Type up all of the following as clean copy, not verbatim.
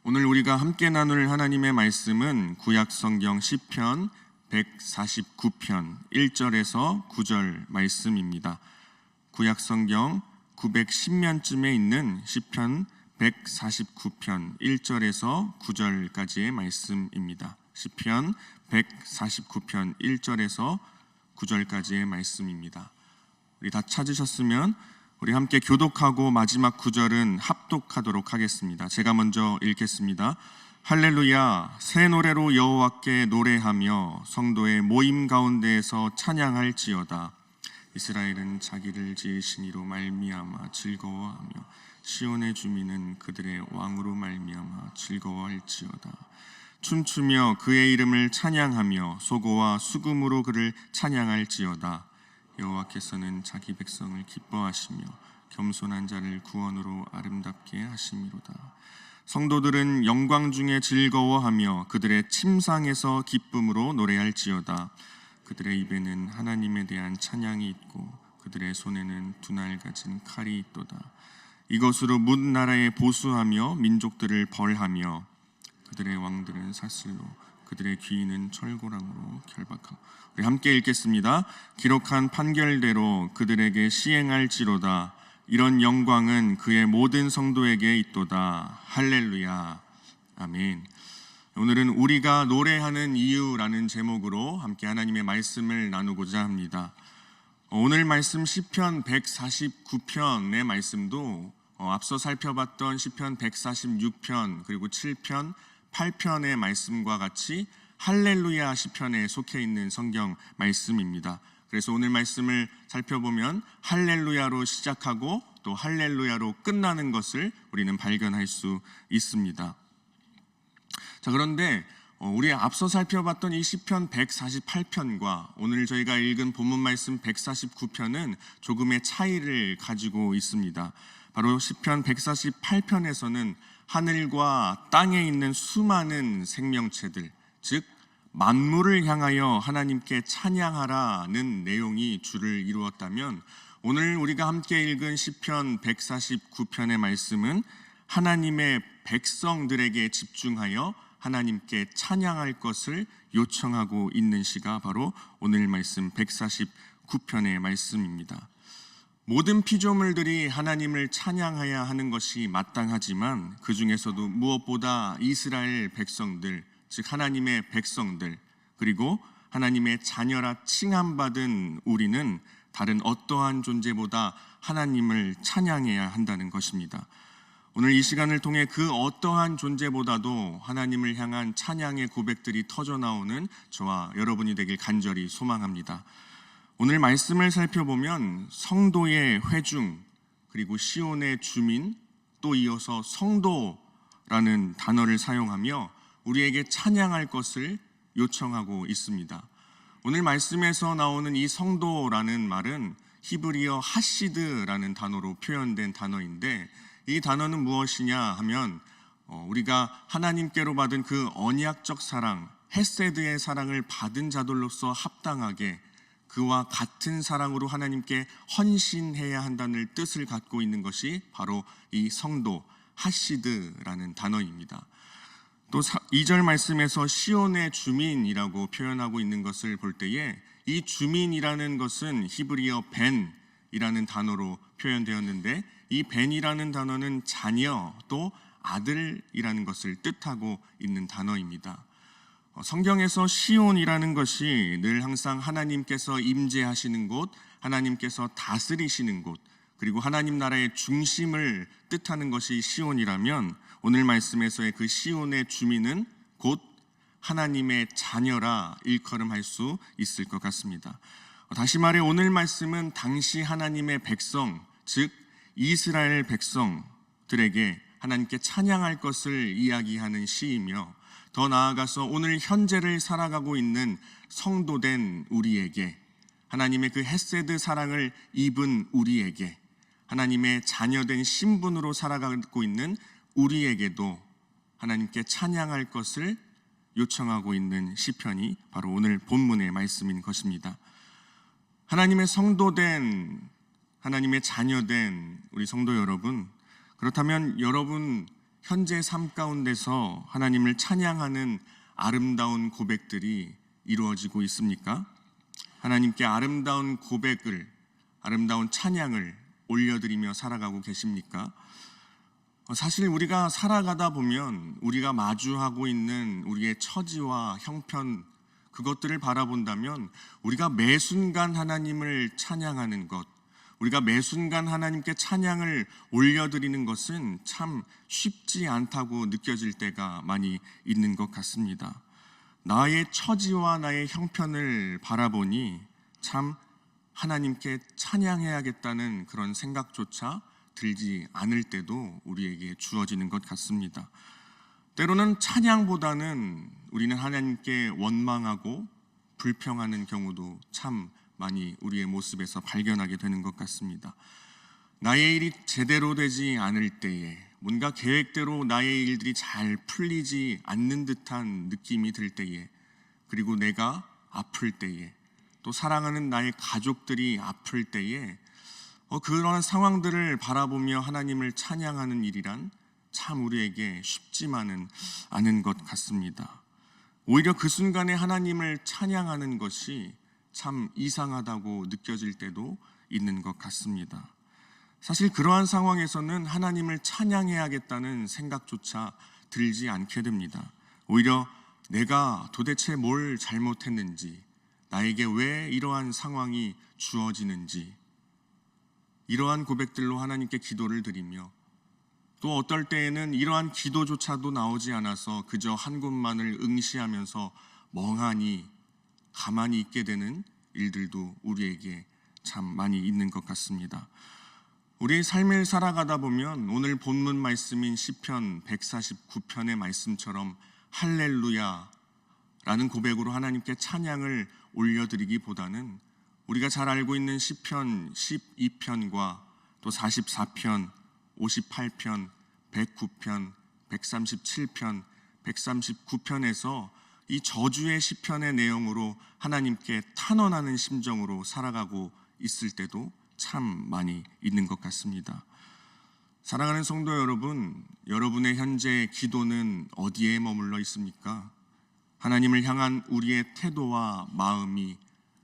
오늘 우리가 함께 나눌 하나님의 말씀은 구약성경 시편 149편 1절에서 9절 말씀입니다. 구약성경 910면쯤에 있는 시편 149편 1절에서 9절까지의 말씀입니다. 시편 149편 1절에서 9절까지의 말씀입니다. 우리 다 찾으셨으면 우리 함께 교독하고 마지막 구절은 합독하도록 하겠습니다. 제가 먼저 읽겠습니다. 할렐루야, 새 노래로 여호와께 노래하며 성도의 모임 가운데에서 찬양할지어다. 이스라엘은 자기를 지으신 이로 말미암아 즐거워하며 시온의 주민은 그들의 왕으로 말미암아 즐거워할지어다. 춤추며 그의 이름을 찬양하며 소고와 수금으로 그를 찬양할지어다. 여호와께서는 자기 백성을 기뻐하시며 겸손한 자를 구원으로 아름답게 하심이로다. 성도들은 영광 중에 즐거워하며 그들의 침상에서 기쁨으로 노래할지어다. 그들의 입에는 하나님에 대한 찬양이 있고 그들의 손에는 두 날 가진 칼이 있도다. 이것으로 문 나라에 보수하며 민족들을 벌하며 그들의 왕들은 사슬로 그들의 귀인은 철고랑으로 결박하고. 우리 함께 읽겠습니다. 기록한 판결대로 그들에게 시행할지로다. 이런 영광은 그의 모든 성도에게 있도다. 할렐루야. 아멘. 오늘은 우리가 노래하는 이유라는 제목으로 함께 하나님의 말씀을 나누고자 합니다. 오늘 말씀 시편 149편의 말씀도 앞서 살펴봤던 시편 146편 그리고 7편 8편의 말씀과 같이 할렐루야 시편에 속해 있는 성경 말씀입니다. 그래서 오늘 말씀을 살펴보면 할렐루야로 시작하고 또 할렐루야로 끝나는 것을 우리는 발견할 수 있습니다. 자, 그런데 우리 앞서 살펴봤던 이 시편 148편과 오늘 저희가 읽은 본문 말씀 149편은 조금의 차이를 가지고 있습니다. 바로 시편 148편에서는 하늘과 땅에 있는 수많은 생명체들, 즉 만물을 향하여 하나님께 찬양하라는 내용이 주를 이루었다면, 오늘 우리가 함께 읽은 시편 149편의 말씀은 하나님의 백성들에게 집중하여 하나님께 찬양할 것을 요청하고 있는 시가 바로 오늘 말씀 149편의 말씀입니다. 모든 피조물들이 하나님을 찬양해야 하는 것이 마땅하지만 그 중에서도 무엇보다 이스라엘 백성들, 즉 하나님의 백성들, 그리고 하나님의 자녀라 칭함받은 우리는 다른 어떠한 존재보다 하나님을 찬양해야 한다는 것입니다. 오늘 이 시간을 통해 그 어떠한 존재보다도 하나님을 향한 찬양의 고백들이 터져나오는 저와 여러분이 되길 간절히 소망합니다. 오늘 말씀을 살펴보면 성도의 회중, 그리고 시온의 주민, 또 이어서 성도라는 단어를 사용하며 우리에게 찬양할 것을 요청하고 있습니다. 오늘 말씀에서 나오는 이 성도라는 말은 히브리어 하시드라는 단어로 표현된 단어인데, 이 단어는 무엇이냐 하면 우리가 하나님께로 받은 그 언약적 사랑, 헤세드의 사랑을 받은 자들로서 합당하게 그와 같은 사랑으로 하나님께 헌신해야 한다는 뜻을 갖고 있는 것이 바로 이 성도, 하시드라는 단어입니다. 또 2절 말씀에서 시온의 주민이라고 표현하고 있는 것을 볼 때에 이 주민이라는 것은 히브리어 벤이라는 단어로 표현되었는데, 이 벤이라는 단어는 자녀 또 아들이라는 것을 뜻하고 있는 단어입니다. 성경에서 시온이라는 것이 늘 항상 하나님께서 임재하시는 곳, 하나님께서 다스리시는 곳, 그리고 하나님 나라의 중심을 뜻하는 것이 시온이라면, 오늘 말씀에서의 그 시온의 주민은 곧 하나님의 자녀라 일컬음할 수 있을 것 같습니다. 다시 말해 오늘 말씀은 당시 하나님의 백성, 즉 이스라엘 백성들에게 하나님께 찬양할 것을 이야기하는 시이며, 더 나아가서 오늘 현재를 살아가고 있는 성도된 우리에게, 하나님의 그 헤세드 사랑을 입은 우리에게, 하나님의 자녀된 신분으로 살아가고 있는 우리에게도 하나님께 찬양할 것을 요청하고 있는 시편이 바로 오늘 본문의 말씀인 것입니다. 하나님의 성도된, 하나님의 자녀된 우리 성도 여러분, 그렇다면 여러분 현재 삶 가운데서 하나님을 찬양하는 아름다운 고백들이 이루어지고 있습니까? 하나님께 아름다운 고백을, 아름다운 찬양을 올려드리며 살아가고 계십니까? 사실 우리가 살아가다 보면 우리가 마주하고 있는 우리의 처지와 형편, 그것들을 바라본다면 우리가 매 순간 하나님을 찬양하는 것, 우리가 매 순간 하나님께 찬양을 올려드리는 것은 참 쉽지 않다고 느껴질 때가 많이 있는 것 같습니다. 나의 처지와 나의 형편을 바라보니 참 하나님께 찬양해야겠다는 그런 생각조차 들지 않을 때도 우리에게 주어지는 것 같습니다. 때로는 찬양보다는 우리는 하나님께 원망하고 불평하는 경우도 참 많이 우리의 모습에서 발견하게 되는 것 같습니다. 나의 일이 제대로 되지 않을 때에, 뭔가 계획대로 나의 일들이 잘 풀리지 않는 듯한 느낌이 들 때에, 그리고 내가 아플 때에, 또 사랑하는 나의 가족들이 아플 때에 그런 상황들을 바라보며 하나님을 찬양하는 일이란 참 우리에게 쉽지만은 않은 것 같습니다. 오히려 그 순간에 하나님을 찬양하는 것이 참 이상하다고 느껴질 때도 있는 것 같습니다. 사실 그러한 상황에서는 하나님을 찬양해야겠다는 생각조차 들지 않게 됩니다. 오히려 내가 도대체 뭘 잘못했는지, 나에게 왜 이러한 상황이 주어지는지, 이러한 고백들로 하나님께 기도를 드리며, 또 어떨 때에는 이러한 기도조차도 나오지 않아서 그저 한 곳만을 응시하면서 멍하니 가만히 있게 되는 일들도 우리에게 참 많이 있는 것 같습니다. 우리의 삶을 살아가다 보면 오늘 본문 말씀인 시편 149편의 말씀처럼 할렐루야 라는 고백으로 하나님께 찬양을 올려드리기보다는 우리가 잘 알고 있는 시편 12편과 또 44편, 58편, 109편, 137편, 139편에서 이 저주의 시편의 내용으로 하나님께 탄원하는 심정으로 살아가고 있을 때도 참 많이 있는 것 같습니다. 사랑하는 성도 여러분, 여러분의 현재 기도는 어디에 머물러 있습니까? 하나님을 향한 우리의 태도와 마음이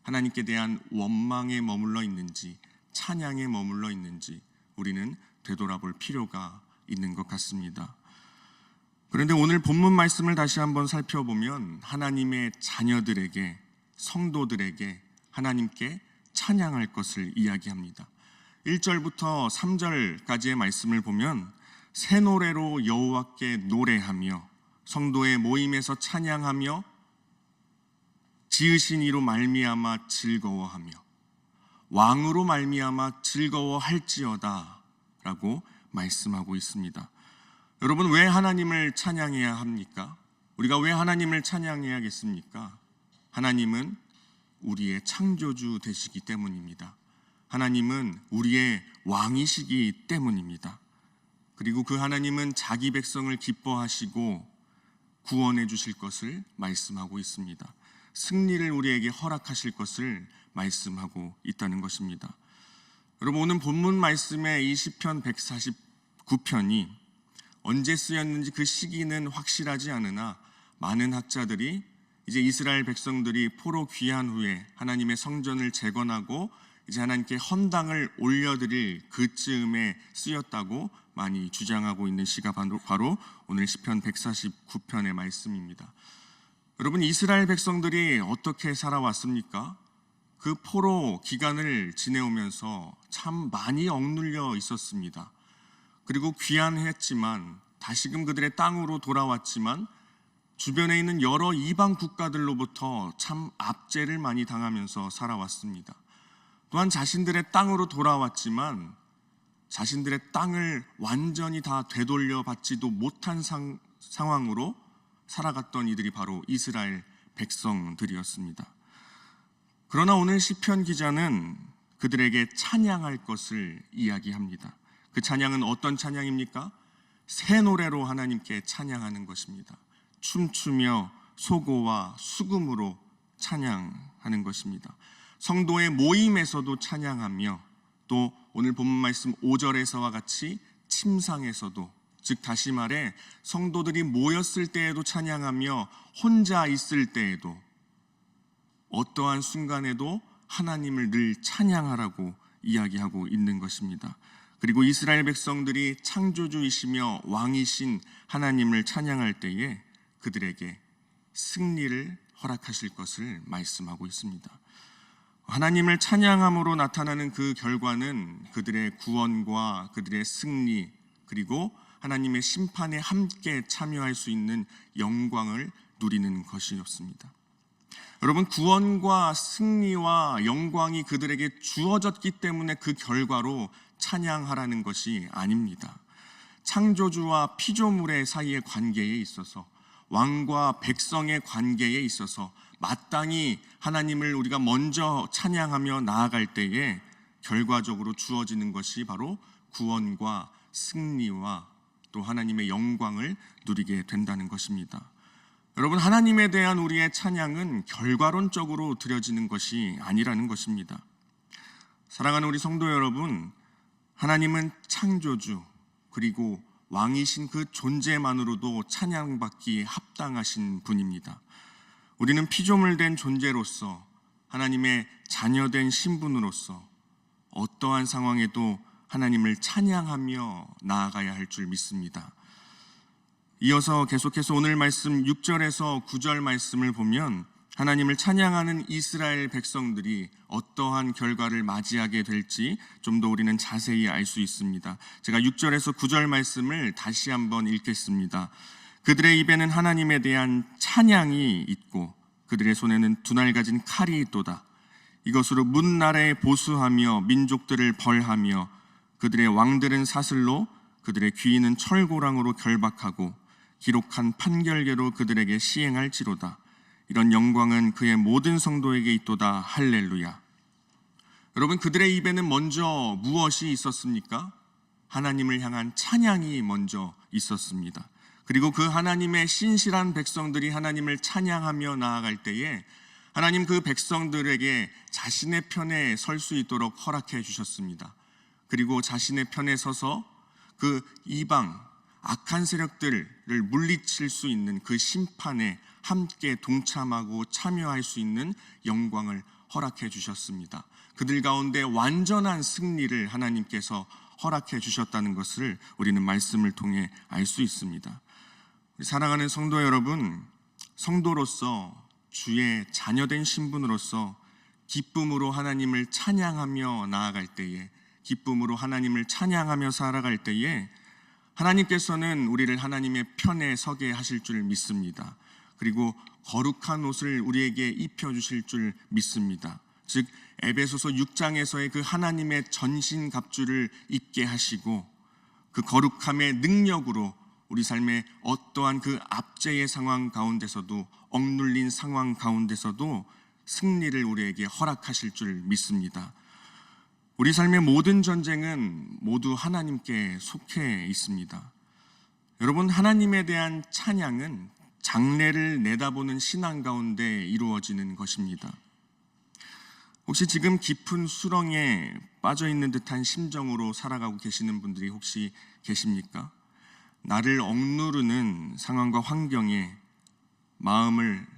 하나님께 대한 원망에 머물러 있는지, 찬양에 머물러 있는지 우리는 되돌아볼 필요가 있는 것 같습니다. 그런데 오늘 본문 말씀을 다시 한번 살펴보면 하나님의 자녀들에게, 성도들에게 하나님께 찬양할 것을 이야기합니다. 1절부터 3절까지의 말씀을 보면 새 노래로 여호와께 노래하며 성도의 모임에서 찬양하며 지으신 이로 말미암아 즐거워하며 왕으로 말미암아 즐거워할지어다 라고 말씀하고 있습니다. 여러분, 왜 하나님을 찬양해야 합니까? 우리가 왜 하나님을 찬양해야겠습니까? 하나님은 우리의 창조주 되시기 때문입니다. 하나님은 우리의 왕이시기 때문입니다. 그리고 그 하나님은 자기 백성을 기뻐하시고 구원해 주실 것을 말씀하고 있습니다. 승리를 우리에게 허락하실 것을 말씀하고 있다는 것입니다. 여러분, 오늘 본문 말씀의 이 시편 149편이 언제 쓰였는지 그 시기는 확실하지 않으나 많은 학자들이 이제 이스라엘 백성들이 포로 귀환 후에 하나님의 성전을 재건하고 이제 하나님께 헌당을 올려드릴 그쯤에 쓰였다고 많이 주장하고 있는 시가 바로 오늘 시편 149편의 말씀입니다. 여러분, 이스라엘 백성들이 어떻게 살아왔습니까? 그 포로 기간을 지내오면서 참 많이 억눌려 있었습니다. 그리고 귀환했지만 다시금 그들의 땅으로 돌아왔지만 주변에 있는 여러 이방 국가들로부터 참 압제를 많이 당하면서 살아왔습니다. 또한 자신들의 땅으로 돌아왔지만 자신들의 땅을 완전히 다 되돌려 받지도 못한 상황으로 살아갔던 이들이 바로 이스라엘 백성들이었습니다. 그러나 오늘 시편 기자는 그들에게 찬양할 것을 이야기합니다. 그 찬양은 어떤 찬양입니까? 새 노래로 하나님께 찬양하는 것입니다. 춤추며 소고와 수금으로 찬양하는 것입니다. 성도의 모임에서도 찬양하며 또 오늘 본문 말씀 5절에서와 같이 침상에서도 즉 다시 말해 성도들이 모였을 때에도 찬양하며 혼자 있을 때에도 어떠한 순간에도 하나님을 늘 찬양하라고 이야기하고 있는 것입니다. 그리고 이스라엘 백성들이 창조주이시며 왕이신 하나님을 찬양할 때에 그들에게 승리를 허락하실 것을 말씀하고 있습니다. 하나님을 찬양함으로 나타나는 그 결과는 그들의 구원과 그들의 승리, 그리고 하나님의 심판에 함께 참여할 수 있는 영광을 누리는 것이었습니다. 여러분, 구원과 승리와 영광이 그들에게 주어졌기 때문에 그 결과로 찬양하라는 것이 아닙니다. 창조주와 피조물의 사이의 관계에 있어서, 왕과 백성의 관계에 있어서 마땅히 하나님을 우리가 먼저 찬양하며 나아갈 때에 결과적으로 주어지는 것이 바로 구원과 승리와 또 하나님의 영광을 누리게 된다는 것입니다. 여러분, 하나님에 대한 우리의 찬양은 결과론적으로 드려지는 것이 아니라는 것입니다. 사랑하는 우리 성도 여러분, 하나님은 창조주 그리고 왕이신 그 존재만으로도 찬양받기에 합당하신 분입니다. 우리는 피조물 된 존재로서, 하나님의 자녀된 신분으로서 어떠한 상황에도 하나님을 찬양하며 나아가야 할 줄 믿습니다. 이어서 계속해서 오늘 말씀 6절에서 9절 말씀을 보면 하나님을 찬양하는 이스라엘 백성들이 어떠한 결과를 맞이하게 될지 좀 더 우리는 자세히 알 수 있습니다. 제가 6절에서 9절 말씀을 다시 한번 읽겠습니다. 그들의 입에는 하나님에 대한 찬양이 있고 그들의 손에는 두 날 가진 칼이 있도다. 이것으로 문 나라에 보수하며 민족들을 벌하며 그들의 왕들은 사슬로 그들의 귀인은 철고랑으로 결박하고 기록한 판결계로 그들에게 시행할지로다. 이런 영광은 그의 모든 성도에게 있도다. 할렐루야. 여러분, 그들의 입에는 먼저 무엇이 있었습니까? 하나님을 향한 찬양이 먼저 있었습니다. 그리고 그 하나님의 신실한 백성들이 하나님을 찬양하며 나아갈 때에 하나님 그 백성들에게 자신의 편에 설 수 있도록 허락해 주셨습니다. 그리고 자신의 편에 서서 그 이방 악한 세력들을 물리칠 수 있는 그 심판에 함께 동참하고 참여할 수 있는 영광을 허락해 주셨습니다. 그들 가운데 완전한 승리를 하나님께서 허락해 주셨다는 것을 우리는 말씀을 통해 알 수 있습니다. 사랑하는 성도 여러분, 성도로서 주의 자녀된 신분으로서 기쁨으로 하나님을 찬양하며 나아갈 때에, 기쁨으로 하나님을 찬양하며 살아갈 때에 하나님께서는 우리를 하나님의 편에 서게 하실 줄 믿습니다. 그리고 거룩한 옷을 우리에게 입혀주실 줄 믿습니다. 즉 에베소서 6장에서의 그 하나님의 전신갑주를 입게 하시고 그 거룩함의 능력으로 우리 삶의 어떠한 그 압제의 상황 가운데서도, 억눌린 상황 가운데서도 승리를 우리에게 허락하실 줄 믿습니다. 우리 삶의 모든 전쟁은 모두 하나님께 속해 있습니다. 여러분, 하나님에 대한 찬양은 장래를 내다보는 신앙 가운데 이루어지는 것입니다. 혹시 지금 깊은 수렁에 빠져 있는 듯한 심정으로 살아가고 계시는 분들이 혹시 계십니까? 나를 억누르는 상황과 환경에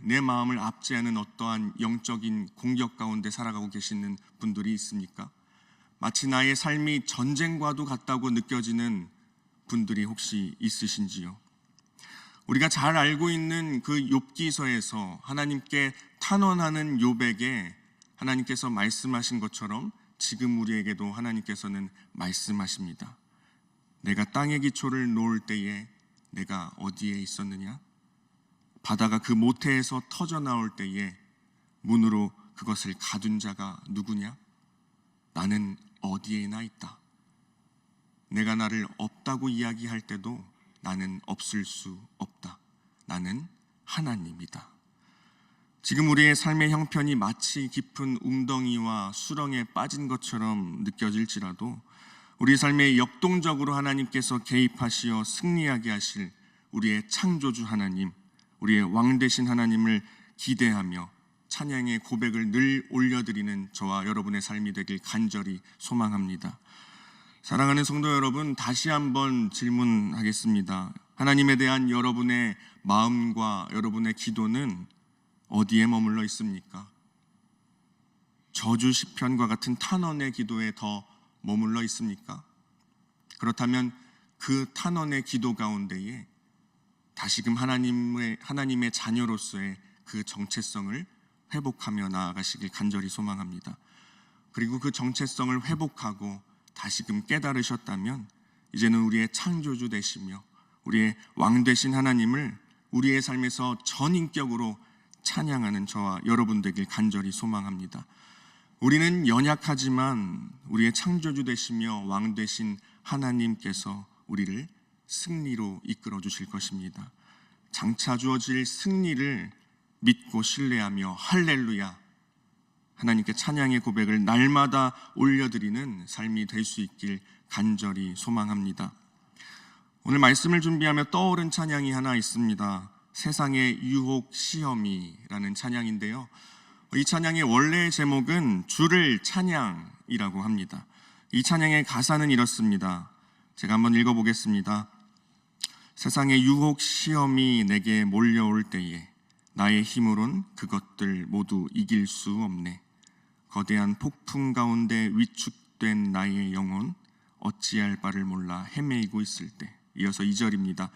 내 마음을 압제하는 어떠한 영적인 공격 가운데 살아가고 계시는 분들이 있습니까? 마치 나의 삶이 전쟁과도 같다고 느껴지는 분들이 혹시 있으신지요? 우리가 잘 알고 있는 그 욥기서에서 하나님께 탄원하는 욥에게 하나님께서 말씀하신 것처럼 지금 우리에게도 하나님께서는 말씀하십니다. 내가 땅의 기초를 놓을 때에 내가 어디에 있었느냐? 바다가 그 모태에서 터져 나올 때에 문으로 그것을 가둔 자가 누구냐? 나는 어디에나 있다. 내가 나를 없다고 이야기할 때도 나는 없을 수 없다. 나는 하나님이다. 지금 우리의 삶의 형편이 마치 깊은 웅덩이와 수렁에 빠진 것처럼 느껴질지라도 우리 삶에 역동적으로 하나님께서 개입하시어 승리하게 하실 우리의 창조주 하나님, 우리의 왕 되신 하나님을 기대하며 찬양의 고백을 늘 올려드리는 저와 여러분의 삶이 되길 간절히 소망합니다. 사랑하는 성도 여러분, 다시 한번 질문하겠습니다. 하나님에 대한 여러분의 마음과 여러분의 기도는 어디에 머물러 있습니까? 저주 시편과 같은 탄원의 기도에 더 머물러 있습니까? 그렇다면 그 탄원의 기도 가운데에 다시금 하나님의 자녀로서의 그 정체성을 회복하며 나아가시길 간절히 소망합니다. 그리고 그 정체성을 회복하고 다시금 깨달으셨다면 이제는 우리의 창조주 되시며 우리의 왕 되신 하나님을 우리의 삶에서 전인격으로 찬양하는 저와 여러분 되길 간절히 소망합니다. 우리는 연약하지만 우리의 창조주 되시며 왕 되신 하나님께서 우리를 승리로 이끌어 주실 것입니다. 장차 주어질 승리를 믿고 신뢰하며 할렐루야, 하나님께 찬양의 고백을 날마다 올려드리는 삶이 될 수 있길 간절히 소망합니다. 오늘 말씀을 준비하며 떠오른 찬양이 하나 있습니다. 세상의 유혹 시험이라는 찬양인데요, 이 찬양의 원래 제목은 주를 찬양이라고 합니다. 이 찬양의 가사는 이렇습니다. 제가 한번 읽어보겠습니다. 세상의 유혹 시험이 내게 몰려올 때에 나의 힘으론 그것들 모두 이길 수 없네. 거대한 폭풍 가운데 위축된 나의 영혼 어찌할 바를 몰라 헤매이고 있을 때. 이어서 2절입니다.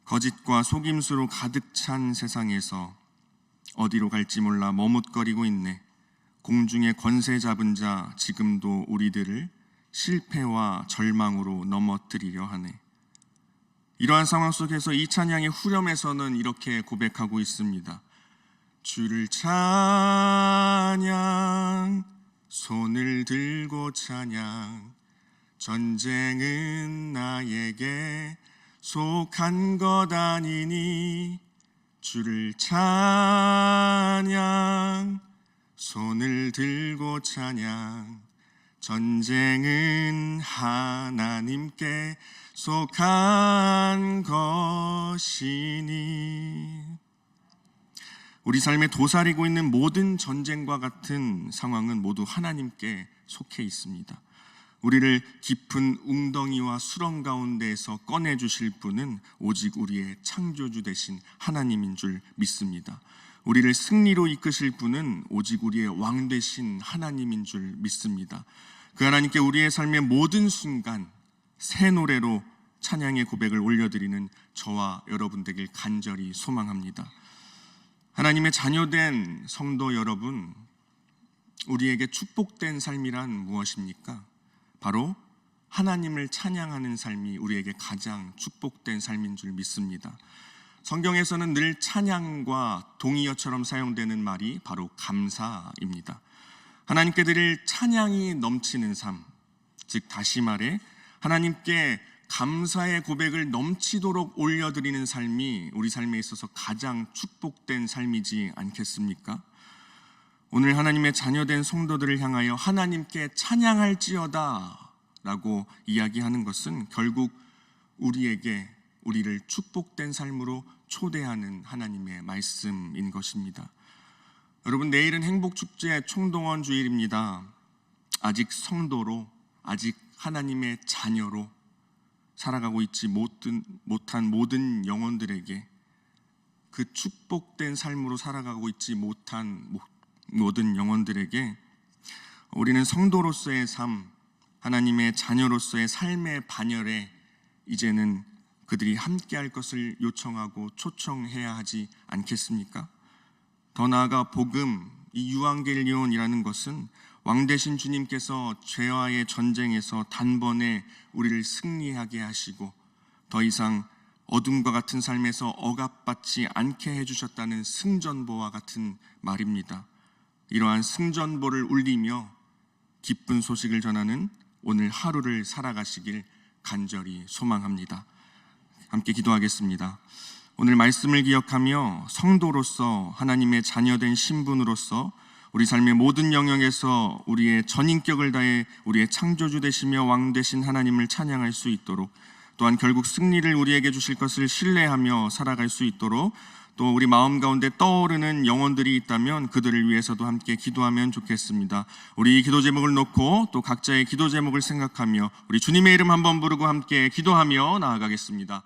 거짓과 속임수로 가득 찬 세상에서 어디로 갈지 몰라 머뭇거리고 있네. 공중의 권세 잡은 자 지금도 우리들을 실패와 절망으로 넘어뜨리려 하네. 이러한 상황 속에서 이 찬양의 후렴에서는 이렇게 고백하고 있습니다. 주를 찬양, 손을 들고 찬양, 전쟁은 나에게 속한 것 아니니. 주를 찬양, 손을 들고 찬양, 전쟁은 하나님께 속한 것이니. 우리 삶에 도사리고 있는 모든 전쟁과 같은 상황은 모두 하나님께 속해 있습니다. 우리를 깊은 웅덩이와 수렁 가운데에서 꺼내주실 분은 오직 우리의 창조주 되신 하나님인 줄 믿습니다. 우리를 승리로 이끄실 분은 오직 우리의 왕 되신 하나님인 줄 믿습니다. 그 하나님께 우리의 삶의 모든 순간 새 노래로 찬양의 고백을 올려드리는 저와 여러분 되길 간절히 소망합니다. 하나님의 자녀된 성도 여러분, 우리에게 축복된 삶이란 무엇입니까? 바로 하나님을 찬양하는 삶이 우리에게 가장 축복된 삶인 줄 믿습니다. 성경에서는 늘 찬양과 동의어처럼 사용되는 말이 바로 감사입니다. 하나님께 드릴 찬양이 넘치는 삶, 즉 다시 말해 하나님께 감사의 고백을 넘치도록 올려드리는 삶이 우리 삶에 있어서 가장 축복된 삶이지 않겠습니까? 오늘 하나님의 자녀된 성도들을 향하여 하나님께 찬양할지어다 라고 이야기하는 것은 결국 우리를 축복된 삶으로 초대하는 하나님의 말씀인 것입니다. 여러분, 내일은 행복축제 총동원 주일입니다. 아직 성도로, 아직 하나님의 자녀로 살아가고 있지 못한 모든 영혼들에게, 그 축복된 삶으로 살아가고 있지 못한 모든 영혼들에게 우리는 성도로서의 삶, 하나님의 자녀로서의 삶의 반열에 이제는 그들이 함께할 것을 요청하고 초청해야 하지 않겠습니까? 더 나아가 복음, 이 유앙겔리온이라는 것은 왕 되신 주님께서 죄와의 전쟁에서 단번에 우리를 승리하게 하시고 더 이상 어둠과 같은 삶에서 억압받지 않게 해주셨다는 승전보와 같은 말입니다. 이러한 승전보를 울리며 기쁜 소식을 전하는 오늘 하루를 살아가시길 간절히 소망합니다. 함께 기도하겠습니다. 오늘 말씀을 기억하며 성도로서 하나님의 자녀된 신분으로서 우리 삶의 모든 영역에서 우리의 전인격을 다해 우리의 창조주 되시며 왕 되신 하나님을 찬양할 수 있도록, 또한 결국 승리를 우리에게 주실 것을 신뢰하며 살아갈 수 있도록 또 우리 마음 가운데 떠오르는 영혼들이 있다면 그들을 위해서도 함께 기도하면 좋겠습니다. 우리 이 기도 제목을 놓고 또 각자의 기도 제목을 생각하며 우리 주님의 이름 한번 부르고 함께 기도하며 나아가겠습니다.